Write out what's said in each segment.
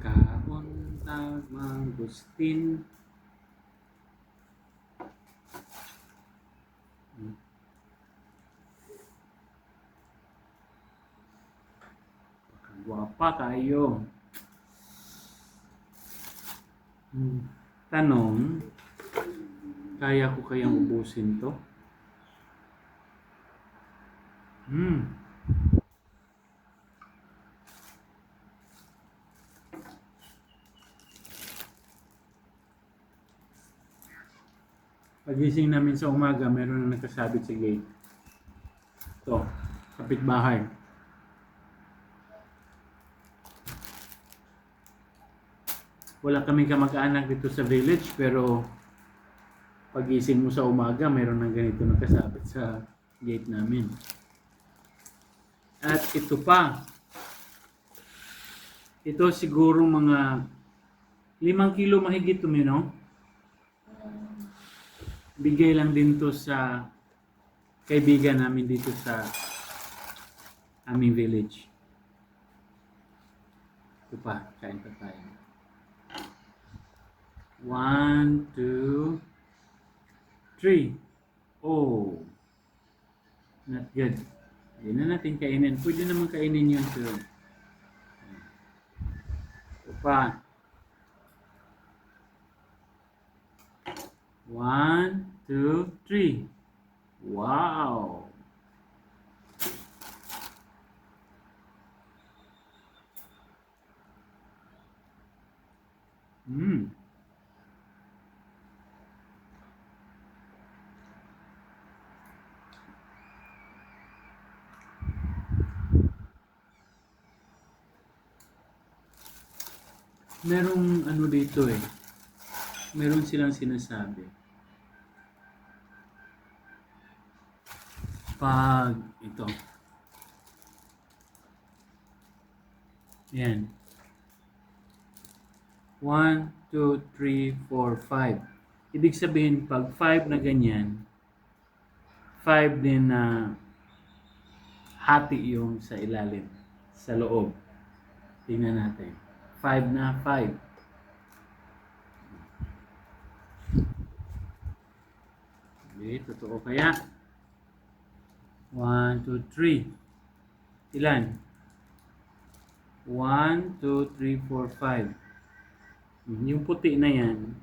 Kauntag mangustin. Guwapa kayo. Tanong, kaya ko kayang ubusin to? Pagising namin sa umaga, meron na nakasabit sa gate. Ito, kapitbahay. Wala kaming kamag-anak dito sa village, pero pagising mo sa umaga, meron ng ganito nakasabit sa gate namin. At ito pa. Ito siguro mga 5 kilo mahigit no? Bigay lang din to sa kaibigan namin dito sa aming village. Ito pa, kain pa tayo. 1, 2, 3. Oh, not good. Hindi na natin kainin. Pwede naman kainin yun too. Ito pa. 1, 2, 3. Wow! Merong ano dito meron silang sinasabi. Pag ito. Yan. 1, 2, 3, 4, 5. Ibig sabihin, pag 5 na ganyan, 5 din na hati yung sa ilalim, sa loob. Tingnan natin. 5 na 5. Okay, totoo kaya? 1, 2, 3. Ilan? 1, 2, 3, 4, 5. Yung puti na yan,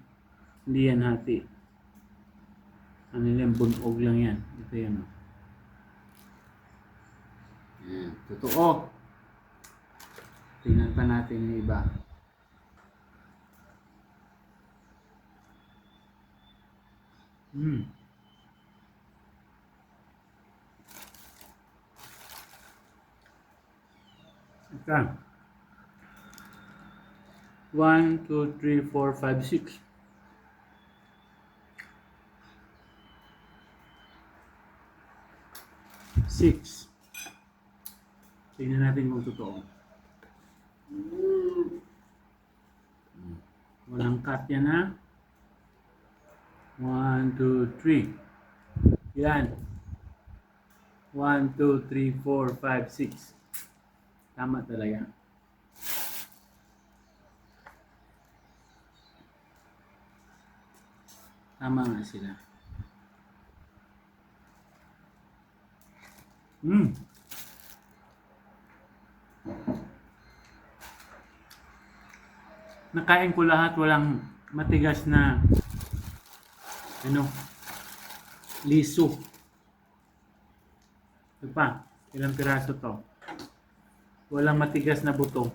hindi yan hati. Ano yan, bunog lang yan. Ito yan. Yan, totoo. Tingnan pa natin yung iba. Ito. 1, 2, 3, 4, 5, 6. Six. Tingnan natin kung totoo. Walang cut yan ha. 1, 2, 3. Yan. 1, 2, 3, 4, 5, 6. Tama talaga. Tama nga sila. Nakain ko lahat, walang matigas na liso. Ito pa, ilang piraso to. Walang matigas na buto.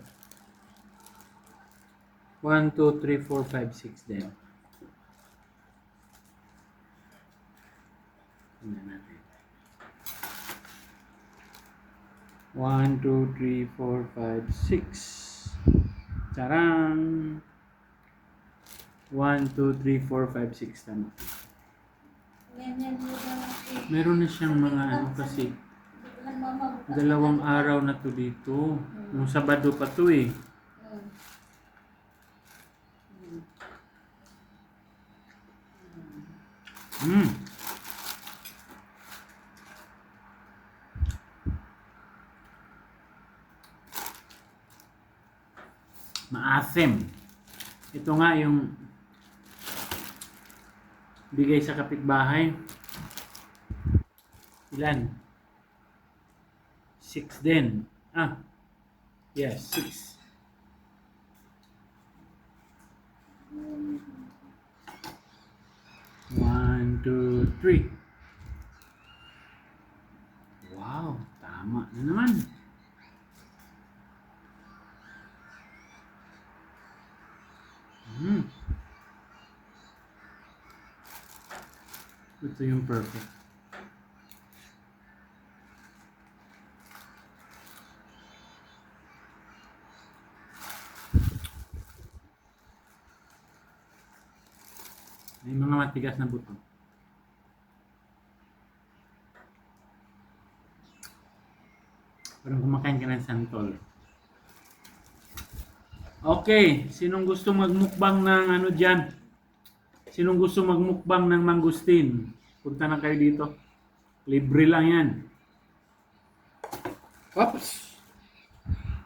1, 2, 3, 4, 5, 6 din. Tingnan natin. 1, 2, 3, 4, 5, 6. Charang! 1, 2, 3, 4, 5, 6. Tama. Meron na siyang mga kasi 2 araw na to dito. Nung Sabado pa to Maasim. Ito nga yung bigay sa kapitbahay. Ilan? 6 din. Yes, 6. One, two, three. Wow, tama na naman. Ito yung perfect. May mga matigas na buto. Parang kumakain ka ng santol. Okay, sinong gusto magmukbang ng ano dyan? Sinong gusto magmukbang ng mangustin? Punta na kayo dito. Libre lang yan. Oops!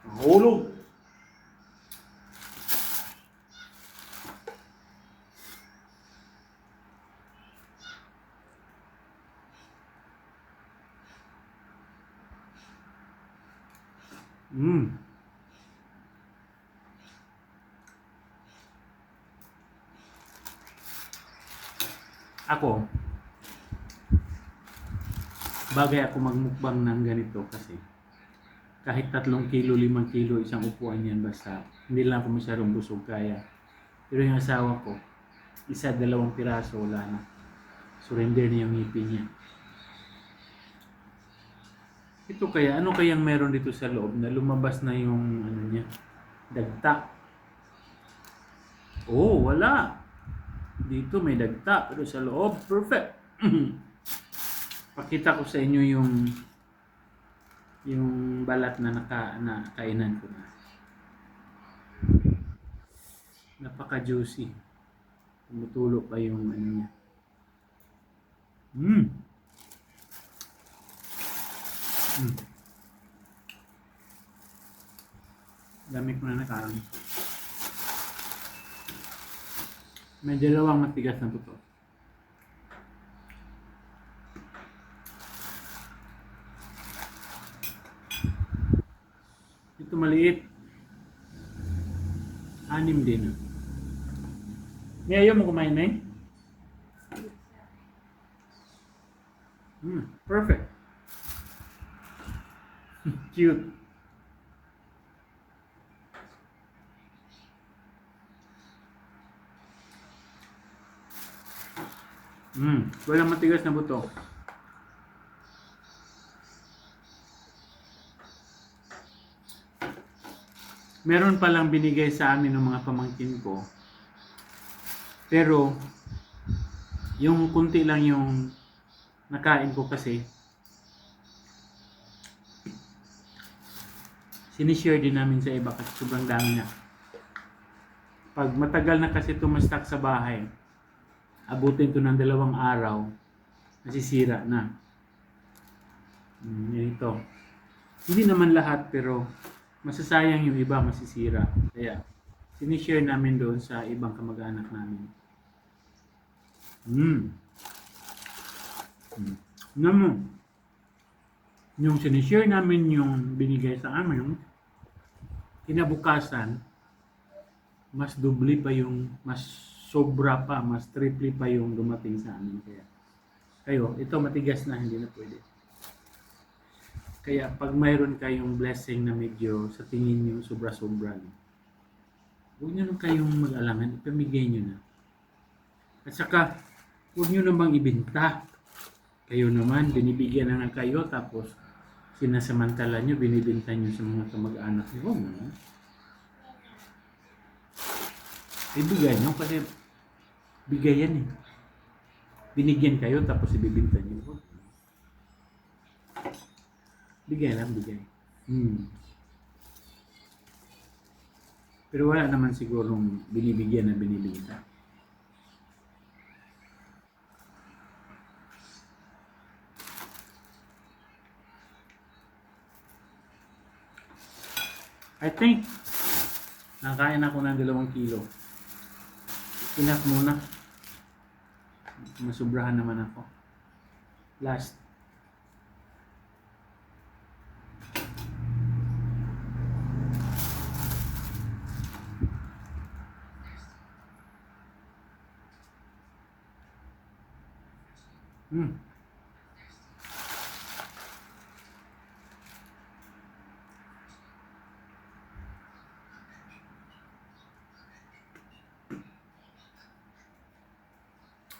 Nahulog! Mm. Ako, bagay ako magmukbang ng ganito kasi kahit 3 kilo, 5 kilo isang upuan yan basta hindi lang ako masyadong busog kaya. Pero yung asawa ko, 1-2 piraso wala na. Surrender na yung ngipin niya. Ito kaya, ano kayang meron dito sa loob na lumabas na yung ano niya, dagta. Oh, wala. Dito may dagta pero sa loob perfect. Pakita ko sa inyo yung balat na nakainan ko na. Napaka-juicy. Tumutulo pa yung ano niya. Dami ko na nakain. May 2 matigas na buto. Ito maliit. 6 din. May ayaw mo kumain na eh? Perfect. Cute. Walang matigas na buto. Meron palang binigay sa amin ng mga pamangkin ko. Pero yung kunti lang yung nakain ko kasi sinishare din namin sa iba kasi sobrang dami na. Pag matagal na kasi tumastak sa bahay, abutin ko ng 2 araw, nasisira na. Yan ito. Hindi naman lahat pero masasayang yung iba, masisira. Kaya sinishare namin doon sa ibang kamag-anak namin. Naman, yung sinishare namin yung binigay sa amin, kinabukasan, mas dubli pa yung, mas sobra pa, mas triple pa yung dumating sa amin. Kaya, kayo, ito matigas na, hindi na pwede. Kaya, pag mayroon kayong blessing na medyo sa tingin nyo sobra-sobra, huwag nyo nang kayong mag-alangan, ipamigay nyo na. At saka, huwag nyo namang ibenta. Kayo naman, binibigyan na nga kayo, tapos sinasamantala nyo, binibenta nyo sa mga kamag-anak nyo. Huwag na. Ibigay nyo kasi bigay yan eh. Binigyan kayo tapos ibibinta nyo. Bigay lang, bigay. Pero wala naman sigurong binibigyan na binibigyan. I think Nakain ako ng 2 kilo. Enough muna. Masubrahan naman ako. Last. Hmm.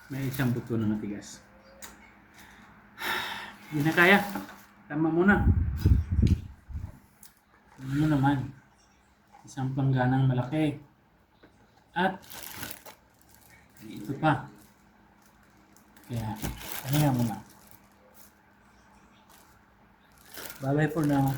May isang buto na matigas. Hindi na kaya. Tama muna. Ano naman? Isang plangganang malaki. At ito pa. Kaya, ano nga muna. Bye-bye for now.